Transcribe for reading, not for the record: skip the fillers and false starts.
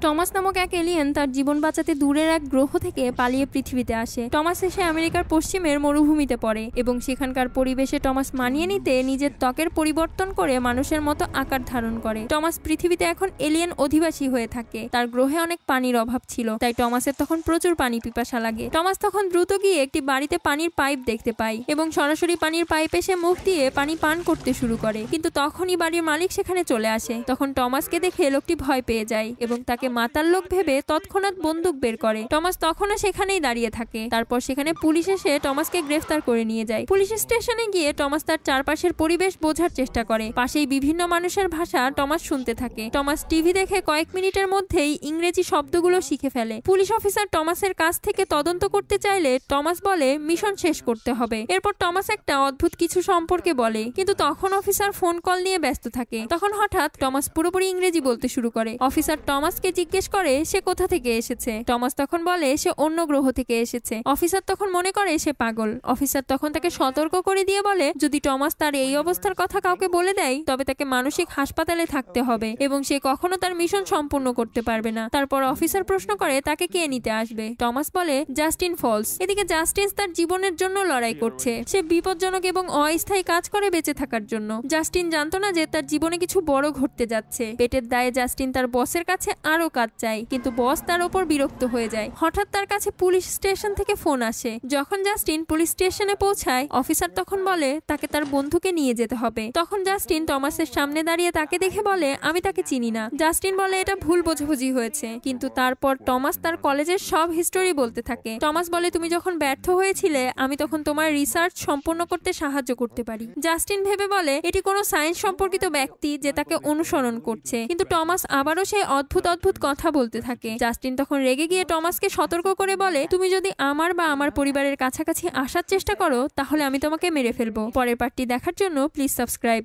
Thomas নামক এক alien তার জীবন বাঁচাতে দূরের এক গ্রহ থেকে পালিয়ে পৃথিবীতে আসে। টমাস এসে আমেরিকার পশ্চিমের মরুভূমিতে পড়ে এবং সেখানকার পরিবেশে টমাস মানিয়ে নিতে নিজের ত্বকের পরিবর্তন করে মানুষের মতো আকার ধারণ করে। টমাস পৃথিবীতে এখন এলিয়েন অধিবাসী হয়ে থাকে। তার গ্রহে অনেক পানির অভাব ছিল, তাই টমাসের তখন প্রচুর পানি পিপাসা লাগে। টমাস তখন দ্রুত গিয়ে একটি বাড়িতে পানির পাইপ দেখতে পায় এবং সরাসরি পানির পাইপে সে মুখ দিয়ে পানি পান করতে শুরু করে। কিন্তু তখনই বাড়ির মালিক সেখানে চলে আসে। তখন টমাসকে দেখে লোকটি ভয় পেয়ে যায় এবং তাকে মাতাল লোক ভেবে তৎক্ষণাৎ বন্দুক বের করে। টমাস তখনও সেখানেই দাঁড়িয়ে থাকে। তারপর সেখানে পুলিশ এসে টমাসকে গ্রেফতার করে নিয়ে যায়। পুলিশ স্টেশনে গিয়ে টমাস তার চারপাশের পরিবেশ বোঝার চেষ্টা করে। পাশেই বিভিন্ন মানুষের ভাষা টমাস শুনতে থাকে। টমাস টিভি দেখে কয়েক মিনিটের মধ্যেই ইংরেজি শব্দগুলো শিখে ফেলে। পুলিশ অফিসার টমাসের কাছ থেকে তদন্ত করতে চাইলে টমাস বলে মিশন শেষ করতে হবে। এরপর টমাস একটা অদ্ভুত কিছু সম্পর্কে বলে, কিন্তু তখন অফিসার ফোন কল নিয়ে ব্যস্ত থাকে। তখন হঠাৎ টমাস পুরোপুরি ইংরেজি বলতে শুরু করে। অফিসার টমাসকে জিজ্ঞেস করে সে কোথা থেকে এসেছে। টমাস তখন বলে সে অন্য গ্রহ থেকে এসেছে। অফিসার তখন মনে করে সে পাগল। অফিসার তখন তাকে সতর্ক করে দিয়ে বলে যদি টমাস তার এই অবস্থার কথা কাউকে বলে দেয় তবে তাকে মানসিক হাসপাতালে থাকতে হবে এবং সে কখনো তার মিশন সম্পূর্ণ করতে পারবে না। তারপর অফিসার প্রশ্ন করে তাকে কে নিতে আসবে। টমাস বলে জাস্টিন ফলস। এদিকে জাস্টিন তার জীবনের জন্য লড়াই করছে। সে বিপজ্জনক এবং অস্থায়ী কাজ করে বেঁচে থাকার জন্য। জাস্টিন জানতো না যে তার জীবনে কিছু বড় ঘটতে যাচ্ছে। পেটের দায়ে জাস্টিন তার বসের কাছে আরো কাজ চায়, কিন্তু বস তার উপর বিরক্ত হয়ে যায়। হঠাৎ তার কাছে পুলিশ স্টেশন থেকে ফোন আসে। যখন জাস্টিন পুলিশ স্টেশনে পৌঁছায় অফিসার তখন বলে তাকে তার বন্ধুকে নিয়ে যেতে হবে। তখন জাস্টিন টমাসের সামনে দাঁড়িয়ে তাকে দেখে বলে আমি তাকে চিনি না। জাস্টিন বলে এটা ভুল বোঝাবুঝি হয়েছে, কিন্তু তারপর টমাস তার কলেজের সব হিস্টোরি বলতে থাকে। টমাস বলে তুমি যখন ব্যর্থ হয়েছিলে আমি তখন তোমার রিসার্চ সম্পূর্ণ করতে সাহায্য করতে পারি। জাস্টিন ভেবে বলে এটি কোনো সায়েন্স সম্পর্কিত ব্যক্তি যে তাকে অনুসরণ করছে, কিন্তু টমাস আবারও সেই অদ্ভুত অদ্ভুত কথা বলতে থাকে। জাস্টিন তখন রেগে গিয়ে টমাসকে সতর্ক করে বলে তুমি যদি আমার বা আমার পরিবারের কাছাকাছি আসার চেষ্টা করো তাহলে আমি তোমাকে মেরে ফেলবো। পরের পার্টটি দেখার জন্য প্লিজ সাবস্ক্রাইব।